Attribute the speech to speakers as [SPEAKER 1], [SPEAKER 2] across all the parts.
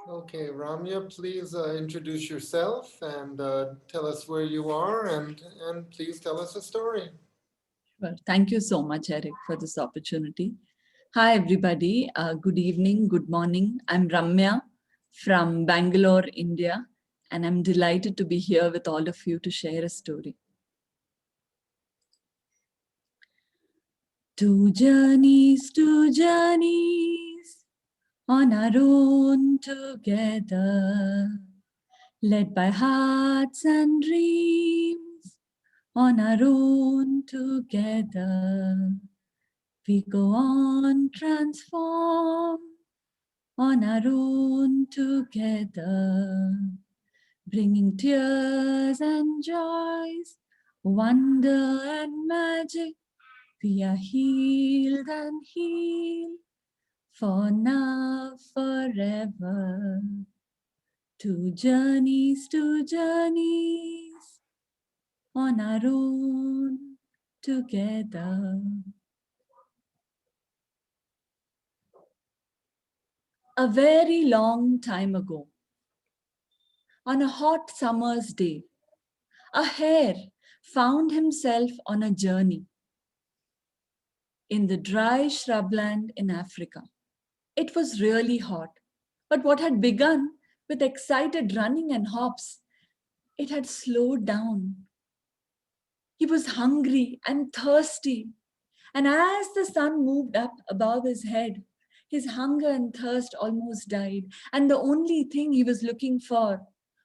[SPEAKER 1] Okay, Ramya, please introduce yourself and tell us where you are and please tell us a story.
[SPEAKER 2] Well, thank you so much, Eric, for this opportunity. Hi, everybody. Good evening, good morning. I'm Ramya from Bangalore, India, and I'm delighted to be here with all of you to share a story. Two journeys on our own together, led by hearts and dreams on our own together. We go on transform on our own together, bringing tears and joys, wonder and magic. We are healed and healed for now, forever. Two journeys on our own together. A very long time ago, on a hot summer's day, a hare found himself on a journey in the dry shrubland in Africa. It was really hot, but what had begun with excited running and hops, it had slowed down. He was hungry and thirsty, and as the sun moved up above his head, his hunger and thirst almost died, and the only thing he was looking for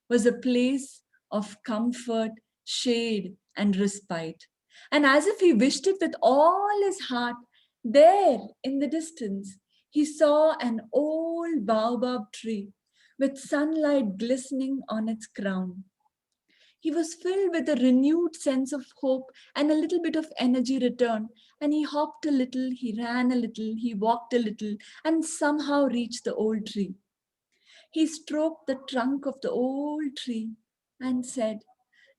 [SPEAKER 2] was a place of comfort, shade, and respite. And as if he wished it with all his heart, there in the distance, he saw an old baobab tree with sunlight glistening on its crown. He was filled with a renewed sense of hope, and a little bit of energy returned. And he hopped a little, he ran a little, he walked a little, and somehow reached the old tree. He stroked the trunk of the old tree and said,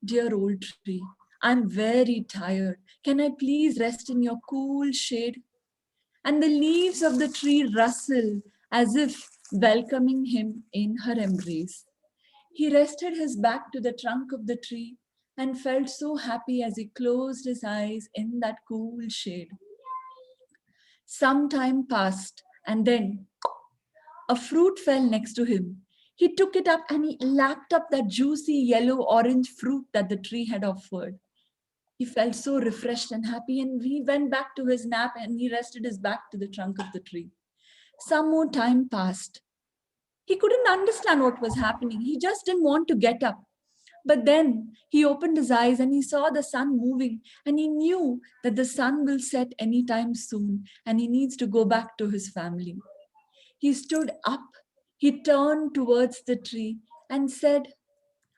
[SPEAKER 2] "Dear old tree, I'm very tired. Can I please rest in your cool shade?" And the leaves of the tree rustled as if welcoming him in her embrace. He rested his back to the trunk of the tree and felt so happy as he closed his eyes in that cool shade. Some time passed, and then a fruit fell next to him. He took it up and he lapped up that juicy yellow orange fruit that the tree had offered. He felt so refreshed and happy, and he went back to his nap and he rested his back to the trunk of the tree. Some more time passed. He couldn't understand what was happening. He just didn't want to get up. But then he opened his eyes and he saw the sun moving, and he knew that the sun will set anytime soon and he needs to go back to his family. He stood up, he turned towards the tree and said,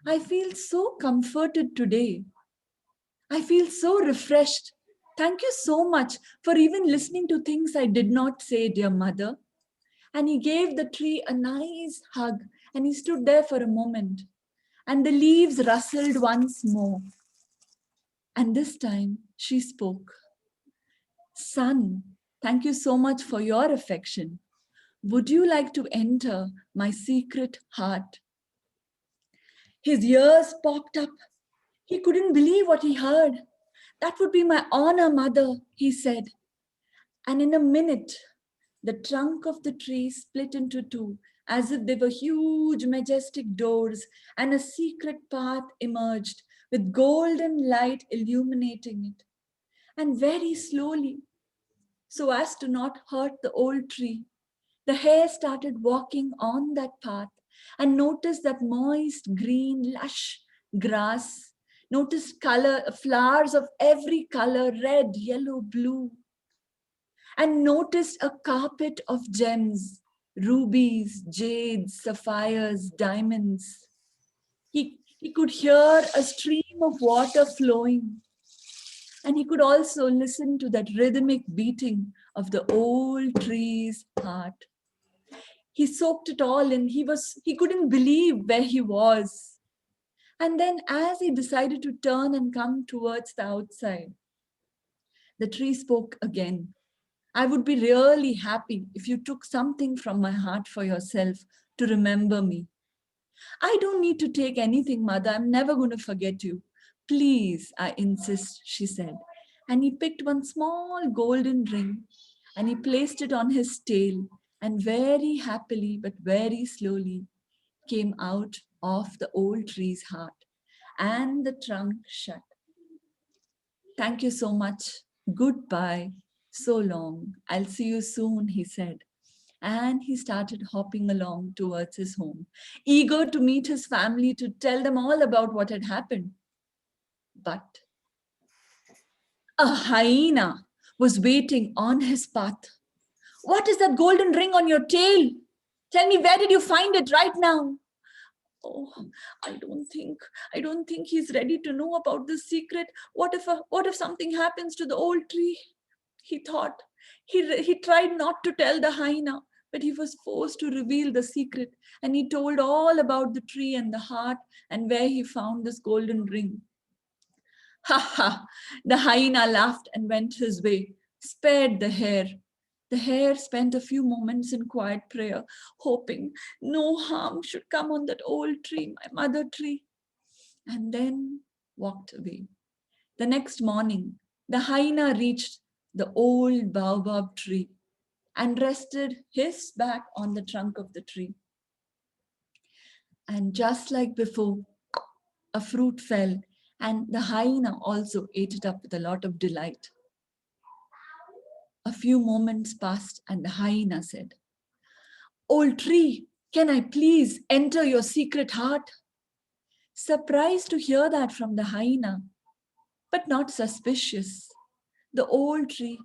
[SPEAKER 2] "I feel so comforted today. I feel so refreshed. Thank you so much for even listening to things I did not say, dear mother." And he gave the tree a nice hug and he stood there for a moment. And the leaves rustled once more. And this time she spoke. "Son, thank you so much for your affection. Would you like to enter my secret heart?" His ears popped up. He couldn't believe what he heard. "That would be my honor, mother," he said. And in a minute, the trunk of the tree split into two, as if they were huge, majestic doors, and a secret path emerged with golden light illuminating it. And very slowly, so as to not hurt the old tree, the hare started walking on that path and noticed that moist, green, lush grass, noticed flowers of every color, red, yellow, blue, and noticed a carpet of gems, rubies, jades, sapphires, diamonds. He could hear a stream of water flowing, and he could also listen to that rhythmic beating of the old tree's heart. He soaked it all in. He couldn't believe where he was. And then as he decided to turn and come towards the outside, the tree spoke again. "I would be really happy if you took something from my heart for yourself to remember me. I don't need to take anything, mother. I'm never going to forget you. Please, I insist, she said. And he picked one small golden ring and he placed it on his tail and very happily but very slowly came out of the old tree's heart and the trunk shut. Thank you so much. Goodbye. So long. I'll see you soon, he said. And he started hopping along towards his home, eager to meet his family to tell them all about what had happened. But a hyena was waiting on his path. What is that golden ring on your tail? Tell me, where did you find it right now? Oh, I don't think he's ready to know about this secret. What if something happens to the old tree? He thought. He tried not to tell the hyena, but he was forced to reveal the secret. And he told all about the tree and the heart and where he found this golden ring. Ha ha! The hyena laughed and went his way, spared the hare. The hare spent a few moments in quiet prayer, hoping no harm should come on that old tree, my mother tree, and then walked away. The next morning, the hyena reached the old baobab tree and rested his back on the trunk of the tree. And just like before, a fruit fell, and the hyena also ate it up with a lot of delight. A few moments passed, and the hyena said, Old tree, can I please enter your secret heart? Surprised to hear that from the hyena, but not suspicious, the old tree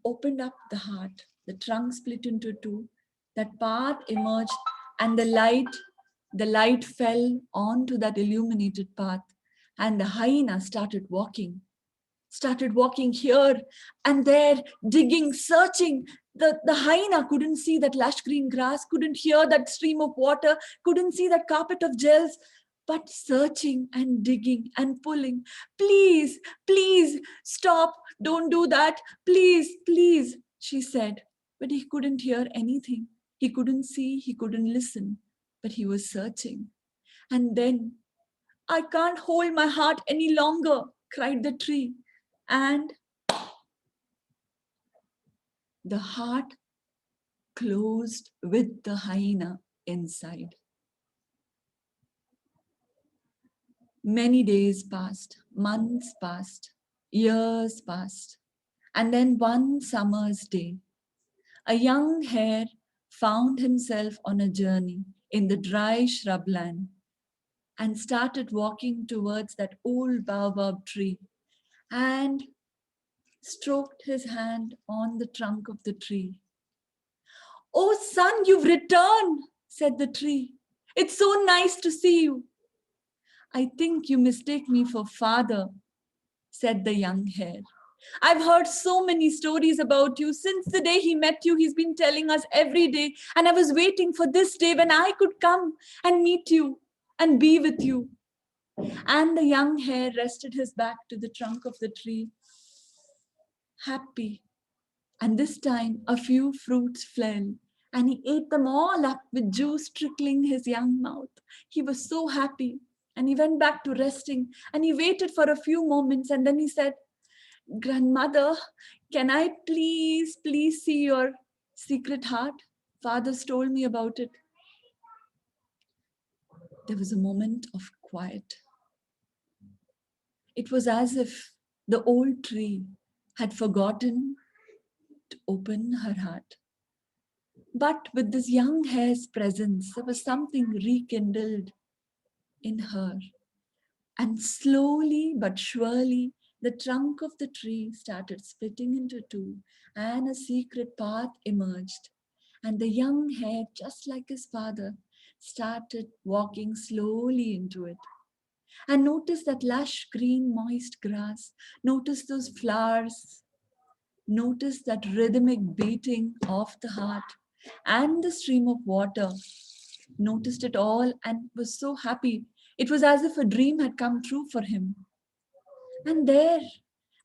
[SPEAKER 2] opened up the heart. The trunk split into two. That path emerged, and the light fell onto that illuminated path. And the hyena started walking here and there, digging, searching. The hyena couldn't see that lush green grass, couldn't hear that stream of water, couldn't see that carpet of gels, but searching and digging and pulling. Please, please, stop, don't do that, please, please, she said. But he couldn't hear anything. He couldn't see, he couldn't listen, but he was searching. And then, I can't hold my heart any longer, cried the tree. And the heart closed with the hyena inside. Many days passed, months passed, years passed, and then one summer's day, a young hare found himself on a journey in the dry shrubland and started walking towards that old baobab tree and stroked his hand on the trunk of the tree. Oh, son, you've returned, said the tree. It's so nice to see you. I think you mistake me for father, said the young hare. I've heard so many stories about you. Since the day he met you, he's been telling us every day. And I was waiting for this day when I could come and meet you and be with you. And the young hare rested his back to the trunk of the tree, happy. And this time a few fruits fell, and he ate them all up with juice trickling his young mouth. He was so happy, and he went back to resting, and he waited for a few moments, and then he said, Grandmother, can I please, please see your secret heart? Father's told me about it. There was a moment of quiet. It was as if the old tree had forgotten to open her heart. But with this young hare's presence, there was something rekindled in her. And slowly but surely, the trunk of the tree started splitting into two, and a secret path emerged. And the young hare, just like his father, started walking slowly into it. And noticed that lush green moist grass, noticed those flowers, noticed that rhythmic beating of the heart and the stream of water, noticed it all and was so happy. It was as if a dream had come true for him. And there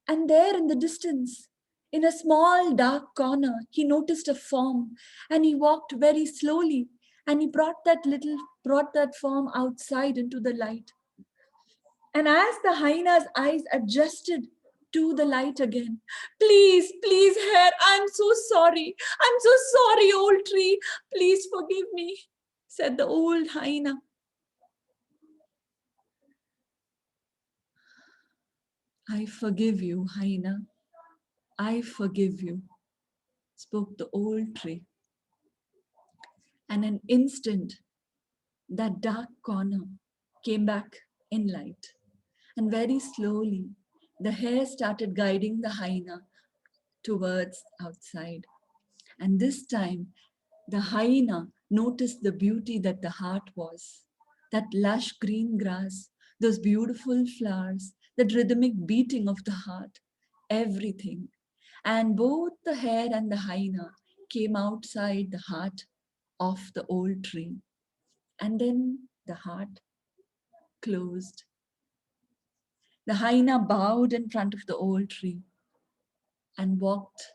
[SPEAKER 2] in the distance, in a small dark corner, he noticed a form and he walked very slowly And he brought that form outside into the light. And as the hyena's eyes adjusted to the light again, please, please, hare, I'm so sorry. I'm so sorry, old tree. Please forgive me, said the old hyena. I forgive you, hyena. I forgive you, spoke the old tree. And an instant, that dark corner came back in light. And very slowly, the hare started guiding the hyena towards outside. And this time, the hyena noticed the beauty that the heart was. That lush green grass, those beautiful flowers, that rhythmic beating of the heart, everything. And both the hare and the hyena came outside the heart of the old tree. And then the heart closed. The hyena bowed in front of the old tree and walked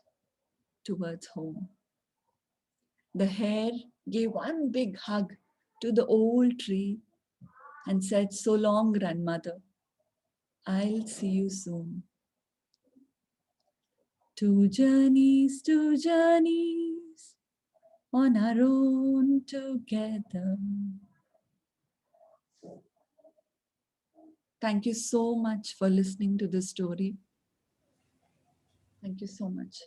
[SPEAKER 2] towards home. The hare gave one big hug to the old tree and said, "So long, grandmother. I'll see you soon." Two journeys on our own together. Thank you so much for listening to this story. Thank you so much.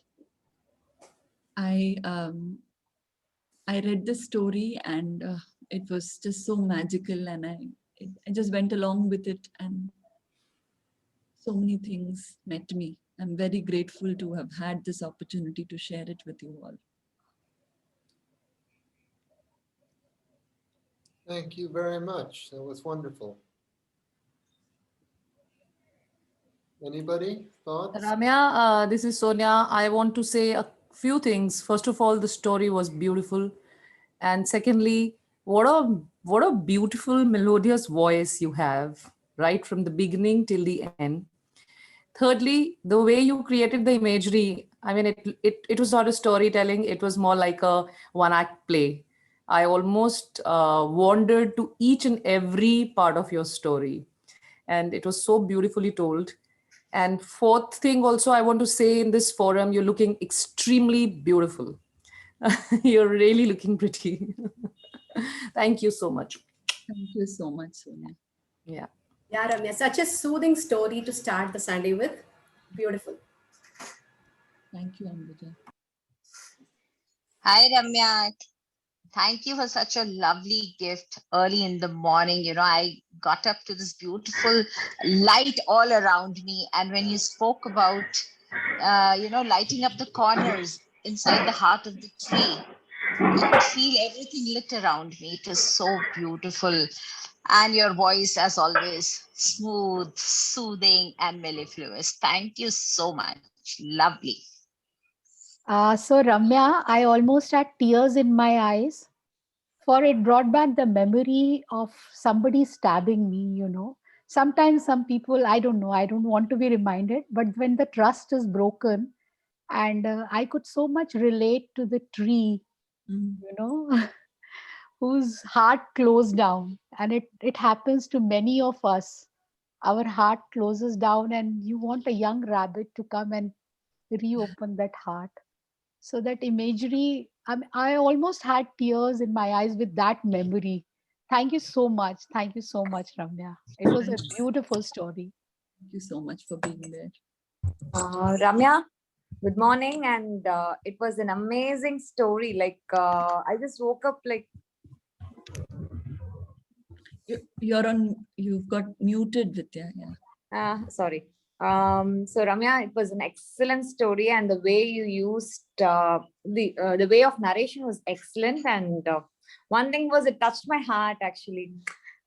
[SPEAKER 2] I read this story and it was just so magical, and I just went along with it, and so many things met me. I'm very grateful to have had this opportunity to share it with you all.
[SPEAKER 1] Thank you very much. That was wonderful. Anybody? Thoughts?
[SPEAKER 3] Ramya, this is Sonia. I want to say a few things. First of all, the story was beautiful, and secondly, what a beautiful melodious voice you have, right from the beginning till the end. Thirdly, the way you created the imagery, I mean, it was not a storytelling; it was more like a one-act play. I almost wandered to each and every part of your story, and it was so beautifully told. And fourth thing, also, I want to say in this forum, you're looking extremely beautiful. You're really looking pretty. Thank you so much.
[SPEAKER 2] Thank you so much, Sonia.
[SPEAKER 3] Yeah.
[SPEAKER 4] Yeah, Ramya, such a soothing story to start the Sunday with. Beautiful.
[SPEAKER 2] Thank you, Ambuja.
[SPEAKER 5] Hi, Ramya. Thank you for such a lovely gift early in the morning. I got up to this beautiful light all around me. And when you spoke about, lighting up the corners inside the heart of the tree, I could feel everything lit around me. It was so beautiful. And your voice, as always, smooth, soothing, and mellifluous. Thank you so much. Lovely.
[SPEAKER 6] So Ramya, I almost had tears in my eyes, for it brought back the memory of somebody stabbing me. Sometimes some people, I don't know, I don't want to be reminded, but when the trust is broken, and I could so much relate to the tree,
[SPEAKER 2] Mm.
[SPEAKER 6] you know, whose heart closed down. And it happens to many of us. Our heart closes down, and you want a young rabbit to come and reopen that heart. So that imagery, I almost had tears in my eyes with that memory. Thank you so much. Thank you so much, Ramya. It was a beautiful story.
[SPEAKER 2] Thank you so much for being there.
[SPEAKER 7] Ramya, good morning, and it was an amazing story. I just woke up like.
[SPEAKER 2] You've got muted, Vidya. Yeah.
[SPEAKER 7] Sorry. So Ramya, it was an excellent story, and the way you used the way of narration was excellent. And one thing was, it touched my heart actually.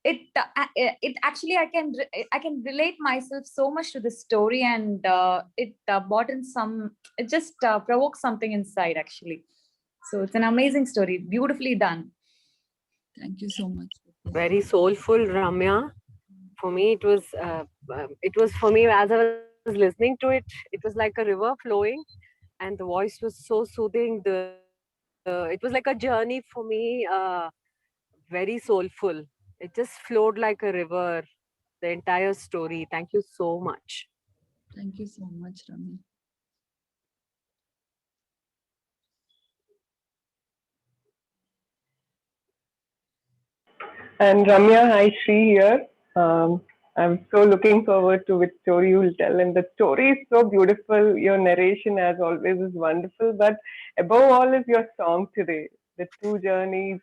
[SPEAKER 7] It actually, I can relate myself so much to the story, and it brought in some. It just provoked something inside actually. So it's an amazing story, beautifully done.
[SPEAKER 2] Thank you so much.
[SPEAKER 8] Very soulful, Ramya. For me, it was for me as I was listening to it. It was like a river flowing, and the voice was so soothing. It was like a journey for me very soulful. It just flowed like a river, the entire story. Thank you so much.
[SPEAKER 2] Thank you so much, Ramya.
[SPEAKER 9] And Ramya, hi, Shri here. I'm so looking forward to which story you will tell. And the story is so beautiful. Your narration, as always, is wonderful. But above all, is your song today. The two journeys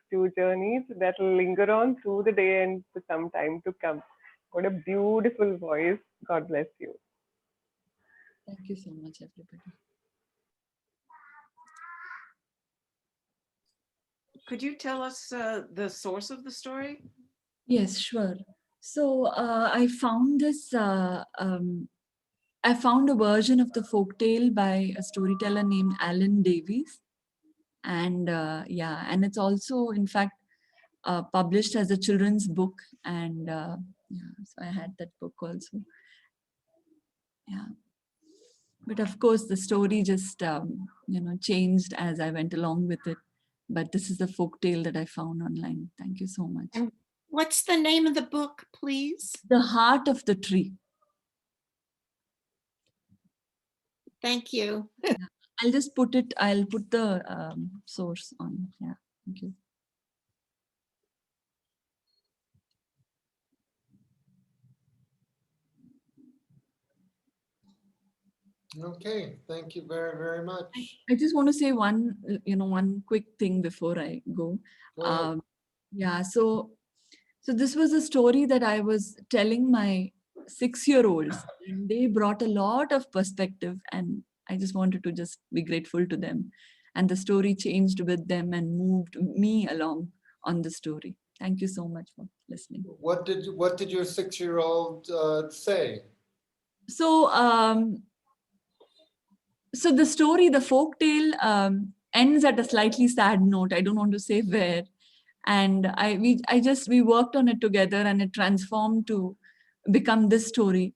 [SPEAKER 9] that will linger on through the day and for some time to come. What a beautiful voice. God bless you.
[SPEAKER 2] Thank you so much, everybody.
[SPEAKER 10] Could you tell us the source of the story?
[SPEAKER 2] Yes, sure. So I found this. I found a version of the folktale by a storyteller named Alan Davies, and yeah, and it's also, in fact, published as a children's book, and yeah, so I had that book also. Yeah, but of course, the story just changed as I went along with it. But this is the folktale that I found online. Thank you so much.
[SPEAKER 10] And what's the name of the book, please?
[SPEAKER 2] The Heart of the Tree.
[SPEAKER 10] Thank you.
[SPEAKER 2] Yeah. I'll just put it, I'll put the source on. Yeah, thank you.
[SPEAKER 1] Okay, thank you very, very much.
[SPEAKER 2] I just want to say one quick thing before I go.
[SPEAKER 1] Go ahead.
[SPEAKER 2] Yeah, so this was a story that I was telling my 6-year-olds, and they brought a lot of perspective, and I just wanted to just be grateful to them. And the story changed with them and moved me along on the story. Thank you so much for listening.
[SPEAKER 1] What did your 6-year-old say?
[SPEAKER 2] So so the story, the folktale, ends at a slightly sad note. I don't want to say where. And we worked on it together, and it transformed to become this story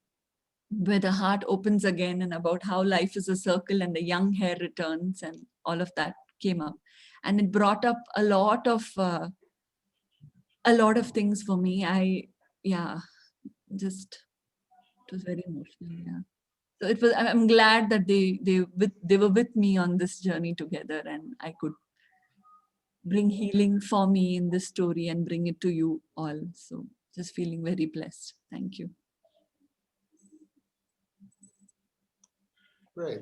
[SPEAKER 2] where the heart opens again, and about how life is a circle and the young hair returns, and all of that came up. And it brought up a lot of things for me. It was very emotional. Yeah. So it was. I'm glad that they were with me on this journey together, and I could bring healing for me in this story and bring it to you all. So just feeling very blessed. Thank you.
[SPEAKER 1] Great.